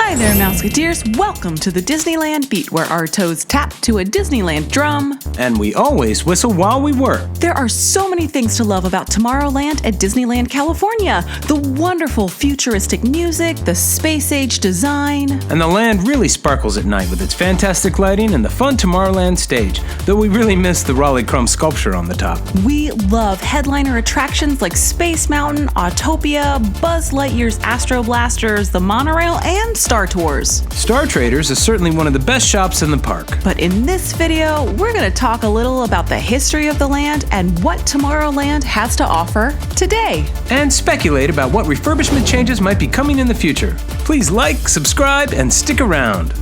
Hi there, Mouseketeers. Welcome to the Disneyland Beat, where our toes tap to a Disneyland drum. And we always whistle while we work. There are so many things to love about Tomorrowland at Disneyland, California. The wonderful futuristic music, the space-age design. And the land really sparkles at night with its fantastic lighting and the fun Tomorrowland stage, though we really miss the Raleigh Crumb sculpture on the top. We love headliner attractions like Space Mountain, Autopia, Buzz Lightyear's Astro Blasters, the Monorail, and Star Tours. Star Traders is certainly one of the best shops in the park. But in this video, we're going to talk a little about the history of the land and what Tomorrowland has to offer today. And speculate about what refurbishment changes might be coming in the future. Please like, subscribe, and stick around.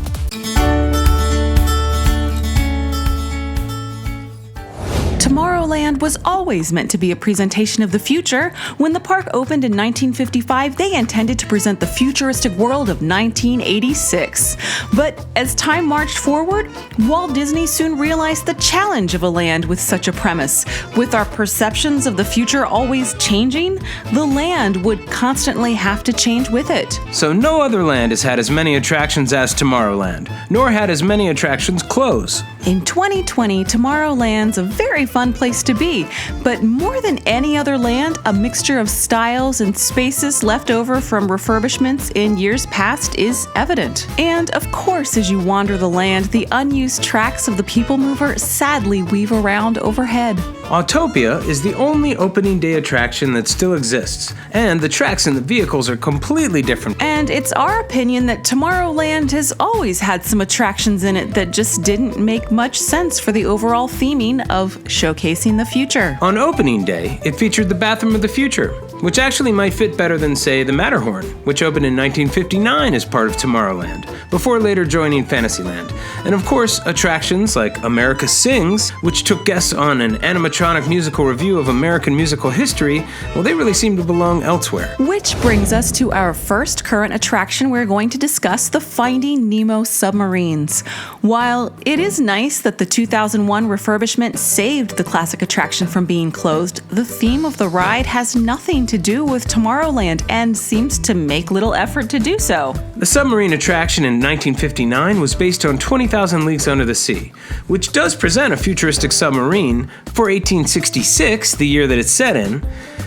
Tomorrowland was always meant to be a presentation of the future. When the park opened in 1955, they intended to present the futuristic world of 1986. But as time marched forward, Walt Disney soon realized the challenge of a land with such a premise. With our perceptions of the future always changing, the land would constantly have to change with it. So no other land has had as many attractions as Tomorrowland, nor had as many attractions close. In 2020, Tomorrowland's a very fun place to be, but more than any other land, a mixture of styles and spaces left over from refurbishments in years past is evident. And of course, as you wander the land, the unused tracks of the People Mover sadly weave around overhead. Autopia is the only opening day attraction that still exists, and the tracks and the vehicles are completely different. And it's our opinion that Tomorrowland has always had some attractions in it that just didn't make much sense for the overall theming of showcasing the future. On opening day, it featured the Bathroom of the Future, which actually might fit better than, say, the Matterhorn, which opened in 1959 as part of Tomorrowland, before later joining Fantasyland. And of course, attractions like America Sings, which took guests on an animatronic musical review of American musical history, well, they really seem to belong elsewhere. Which brings us to our first current attraction. We're going to discuss the Finding Nemo Submarines. While it is nice that the 2001 refurbishment saved the classic attraction from being closed, the theme of the ride has nothing to do with Tomorrowland and seems to make little effort to do so. The submarine attraction in 1959 was based on 20,000 Leagues Under the Sea, which does present a futuristic submarine for 1866, the year that it's set in.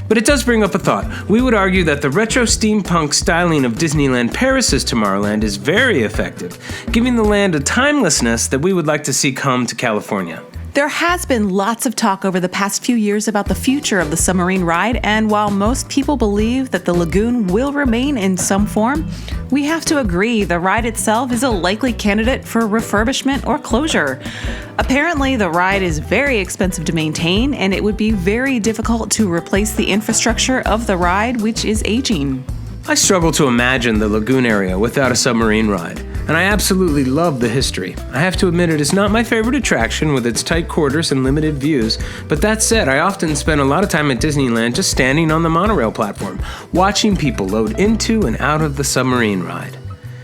But it does bring up a thought. We would argue that the retro steampunk styling of Disneyland Paris's Tomorrowland is very effective, giving the land a timelessness that we would like to see come to California. There has been lots of talk over the past few years about the future of the submarine ride, and while most people believe that the lagoon will remain in some form, we have to agree the ride itself is a likely candidate for refurbishment or closure. Apparently, the ride is very expensive to maintain, and it would be very difficult to replace the infrastructure of the ride, which is aging. I struggle to imagine the lagoon area without a submarine ride, and I absolutely love the history. I have to admit it is not my favorite attraction with its tight quarters and limited views, but that said, I often spend a lot of time at Disneyland just standing on the monorail platform, watching people load into and out of the submarine ride.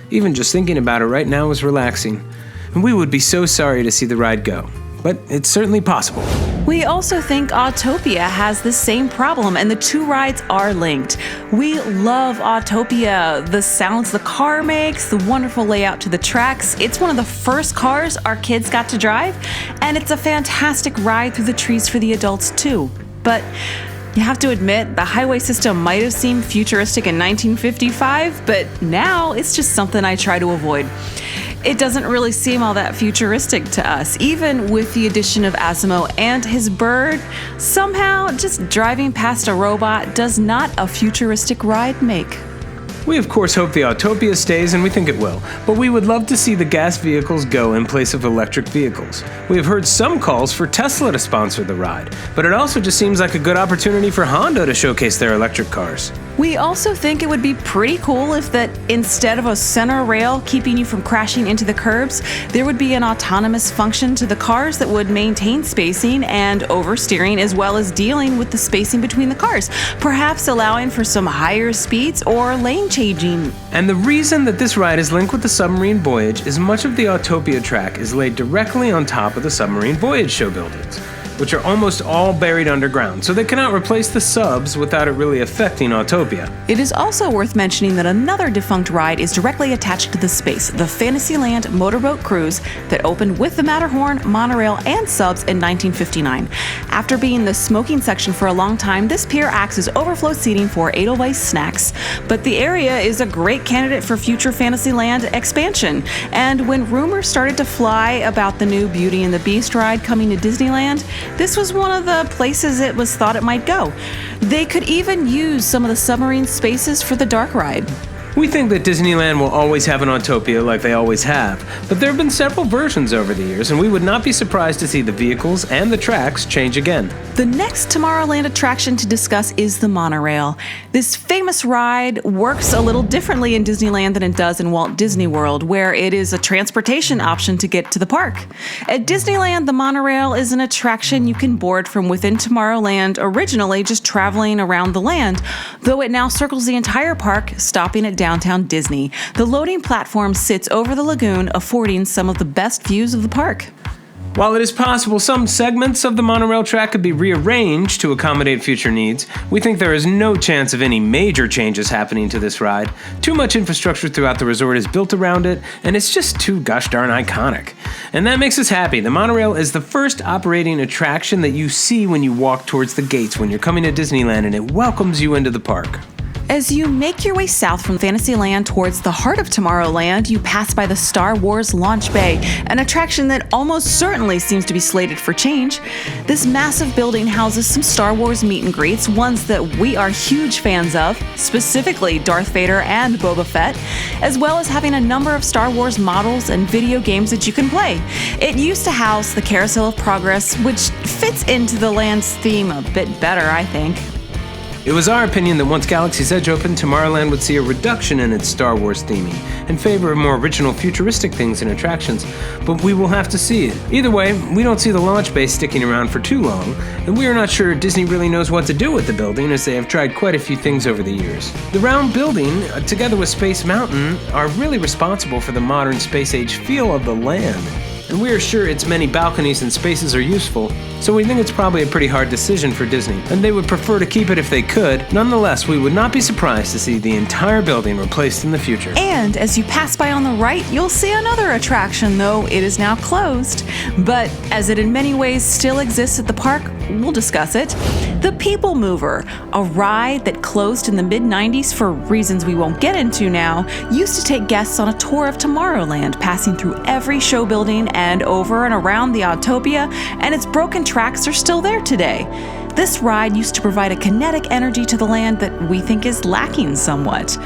Even just thinking about it right now is relaxing, and we would be so sorry to see the ride go, but it's certainly possible. We also think Autopia has the same problem, and the two rides are linked. We love Autopia, the sounds the car makes, the wonderful layout to the tracks. It's one of the first cars our kids got to drive, and it's a fantastic ride through the trees for the adults too. But you have to admit, the highway system might have seemed futuristic in 1955, but now it's just something I try to avoid. It doesn't really seem all that futuristic to us. Even with the addition of Asimo and his bird, somehow just driving past a robot does not a futuristic ride make. We of course hope the Autopia stays, and we think it will, but we would love to see the gas vehicles go in place of electric vehicles. We have heard some calls for Tesla to sponsor the ride, but it also just seems like a good opportunity for Honda to showcase their electric cars. We also think it would be pretty cool if that instead of a center rail keeping you from crashing into the curbs, there would be an autonomous function to the cars that would maintain spacing and oversteering, as well as dealing with the spacing between the cars, perhaps allowing for some higher speeds or lane changing. And the reason that this ride is linked with the submarine voyage is much of the Autopia track is laid directly on top of the submarine voyage show buildings. which are almost all buried underground, so they cannot replace the subs without it really affecting Autopia. It is also worth mentioning that another defunct ride is directly attached to the space, the Fantasyland motorboat cruise that opened with the Matterhorn, Monorail, and subs in 1959. After being the smoking section for a long time, this pier acts as overflow seating for Edelweiss snacks, but the area is a great candidate for future Fantasyland expansion. And when rumors started to fly about the new Beauty and the Beast ride coming to Disneyland, this was one of the places it was thought it might go. They could even use some of the submarine spaces for the dark ride. We think that Disneyland will always have an Autopia like they always have, but there have been several versions over the years, and we would not be surprised to see the vehicles and the tracks change again. The next Tomorrowland attraction to discuss is the Monorail. This famous ride works a little differently in Disneyland than it does in Walt Disney World, where it is a transportation option to get to the park. At Disneyland, the Monorail is an attraction you can board from within Tomorrowland, originally just traveling around the land, though it now circles the entire park, stopping at downtown Disney. The loading platform sits over the lagoon, affording some of the best views of the park. While it is possible some segments of the monorail track could be rearranged to accommodate future needs, we think there is no chance of any major changes happening to this ride. Too much infrastructure throughout the resort is built around it, and it's just too gosh darn iconic. And that makes us happy. The monorail is the first operating attraction that you see when you walk towards the gates when you're coming to Disneyland, and it welcomes you into the park. As you make your way south from Fantasyland towards the heart of Tomorrowland, you pass by the Star Wars Launch Bay, an attraction that almost certainly seems to be slated for change. This massive building houses some Star Wars meet and greets, ones that we are huge fans of, specifically Darth Vader and Boba Fett, as well as having a number of Star Wars models and video games that you can play. It used to house the Carousel of Progress, which fits into the land's theme a bit better, I think. It was our opinion that once Galaxy's Edge opened, Tomorrowland would see a reduction in its Star Wars theming in favor of more original futuristic things and attractions, but we will have to see it. Either way, we don't see the launch bay sticking around for too long, and we are not sure Disney really knows what to do with the building, as they have tried quite a few things over the years. The round building, together with Space Mountain, are really responsible for the modern space-age feel of the land. And we are sure its many balconies and spaces are useful, so we think it's probably a pretty hard decision for Disney, and they would prefer to keep it if they could. Nonetheless, we would not be surprised to see the entire building replaced in the future. And as you pass by on the right, you'll see another attraction, though it is now closed. But as it in many ways still exists at the park, we'll discuss it. The People Mover, a ride that closed in the mid-90s for reasons we won't get into now, used to take guests on a tour of Tomorrowland, passing through every show building and over and around the Autopia, and its broken tracks are still there today. This ride used to provide a kinetic energy to the land that we think is lacking somewhat.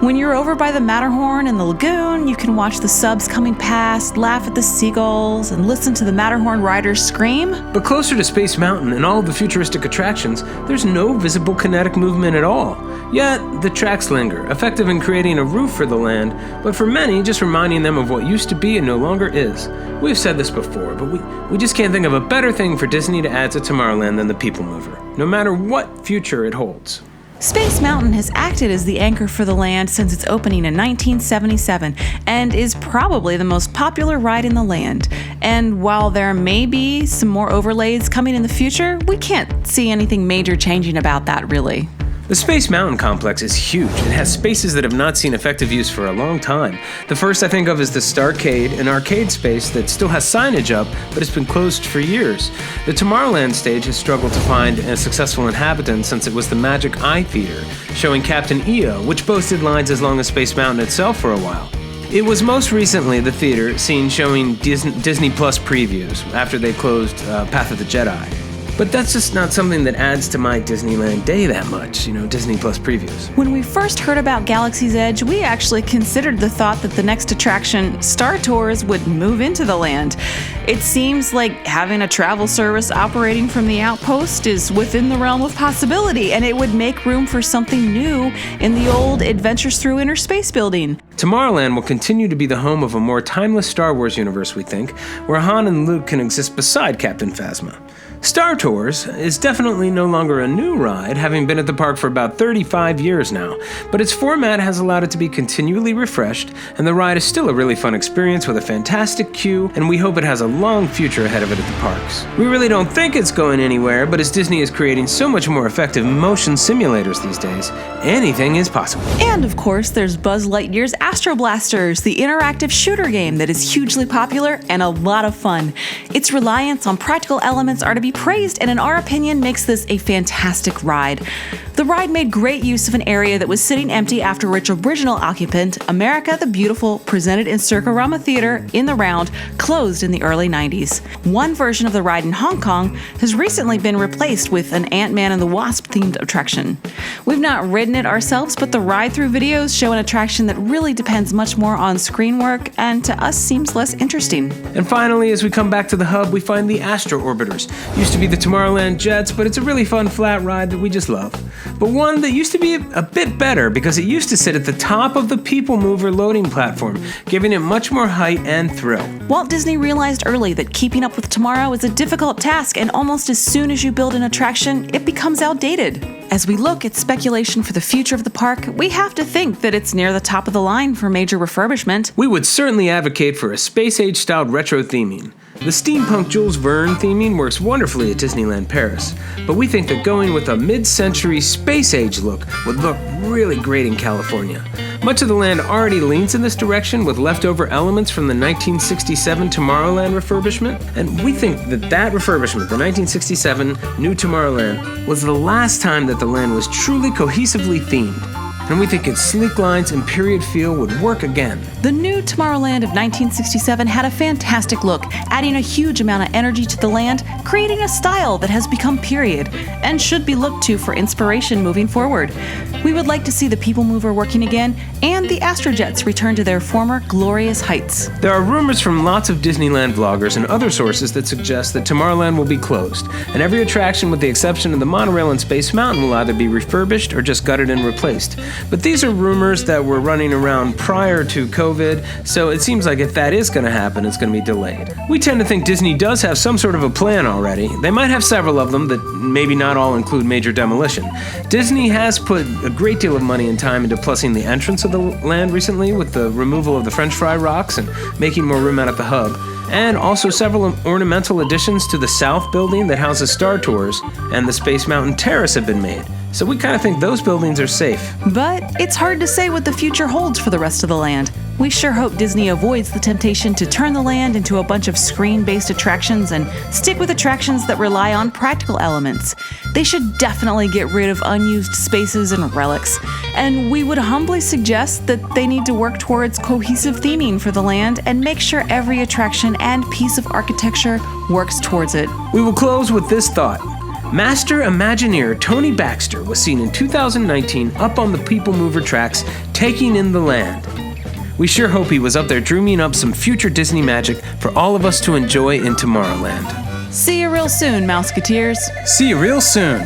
When you're over by the Matterhorn and the lagoon, you can watch the subs coming past, laugh at the seagulls, and listen to the Matterhorn riders scream. But closer to Space Mountain and all of the futuristic attractions, there's no visible kinetic movement at all. Yet, the tracks linger, effective in creating a roof for the land, but for many, just reminding them of what used to be and no longer is. We've said this before, but we just can't think of a better thing for Disney to add to Tomorrowland than the People Mover, no matter what future it holds. Space Mountain has acted as the anchor for the land since its opening in 1977 and is probably the most popular ride in the land. And while there may be some more overlays coming in the future, we can't see anything major changing about that, really. The Space Mountain complex is huge. It has spaces that have not seen effective use for a long time. The first I think of is the Starcade, an arcade space that still has signage up, but it's been closed for years. The Tomorrowland stage has struggled to find a successful inhabitant since it was the Magic Eye Theater, showing Captain EO, which boasted lines as long as Space Mountain itself for a while. It was most recently the theater seen showing Disney Plus previews after they closed Path of the Jedi. But that's just not something that adds to my Disneyland day that much, Disney Plus previews. When we first heard about Galaxy's Edge, we actually considered the thought that the next attraction, Star Tours, would move into the land. It seems like having a travel service operating from the outpost is within the realm of possibility, and it would make room for something new in the old Adventures Through Inner Space building. Tomorrowland will continue to be the home of a more timeless Star Wars universe, we think, where Han and Luke can exist beside Captain Phasma. Star Tours is definitely no longer a new ride, having been at the park for about 35 years now, but its format has allowed it to be continually refreshed, and the ride is still a really fun experience with a fantastic queue, and we hope it has a long future ahead of it at the parks. We really don't think it's going anywhere, but as Disney is creating so much more effective motion simulators these days, anything is possible. And of course, there's Buzz Lightyear's Astro Blasters, the interactive shooter game that is hugely popular and a lot of fun. Its reliance on practical elements are to be praised, and in our opinion makes this a fantastic ride. The ride made great use of an area that was sitting empty after its original occupant, America the Beautiful, presented in Circarama Theater in the Round, closed in the early 90s. One version of the ride in Hong Kong has recently been replaced with an Ant-Man and the Wasp themed attraction. We've not ridden it ourselves, but the ride-through videos show an attraction that really depends much more on screen work and to us seems less interesting. And finally, as we come back to the hub, we find the Astro Orbiters. Used to be the Tomorrowland Jets, but it's a really fun flat ride that we just love. But one that used to be a bit better because it used to sit at the top of the People Mover loading platform, giving it much more height and thrill. Walt Disney realized early that keeping up with tomorrow is a difficult task, and almost as soon as you build an attraction, it becomes outdated. As we look at speculation for the future of the park, we have to think that it's near the top of the line for major refurbishment. We would certainly advocate for a space-age styled retro theming. The steampunk Jules Verne theming works wonderfully at Disneyland Paris, but we think that going with a mid-century space-age look would look really great in California. Much of the land already leans in this direction with leftover elements from the 1967 Tomorrowland refurbishment, and we think that refurbishment, the 1967 New Tomorrowland, was the last time that the land was truly cohesively themed. And we think its sleek lines and period feel would work again. The new Tomorrowland of 1967 had a fantastic look, adding a huge amount of energy to the land, creating a style that has become period, and should be looked to for inspiration moving forward. We would like to see the People Mover working again, and the Astrojets return to their former glorious heights. There are rumors from lots of Disneyland vloggers and other sources that suggest that Tomorrowland will be closed, and every attraction with the exception of the Monorail and Space Mountain will either be refurbished or just gutted and replaced. But these are rumors that were running around prior to COVID, so it seems like if that is going to happen, it's going to be delayed. We tend to think Disney does have some sort of a plan already. They might have several of them that maybe not all include major demolition. Disney has put a great deal of money and time into plussing the entrance of the land recently with the removal of the French fry rocks and making more room out at the hub, and also several ornamental additions to the South building that houses Star Tours, and the Space Mountain Terrace have been made. So we kind of think those buildings are safe. But it's hard to say what the future holds for the rest of the land. We sure hope Disney avoids the temptation to turn the land into a bunch of screen-based attractions and stick with attractions that rely on practical elements. They should definitely get rid of unused spaces and relics. And we would humbly suggest that they need to work towards cohesive theming for the land and make sure every attraction and piece of architecture works towards it. We will close with this thought. Master Imagineer Tony Baxter was seen in 2019 up on the People Mover tracks, taking in the land. We sure hope he was up there dreaming up some future Disney magic for all of us to enjoy in Tomorrowland. See you real soon, Mouseketeers. See you real soon.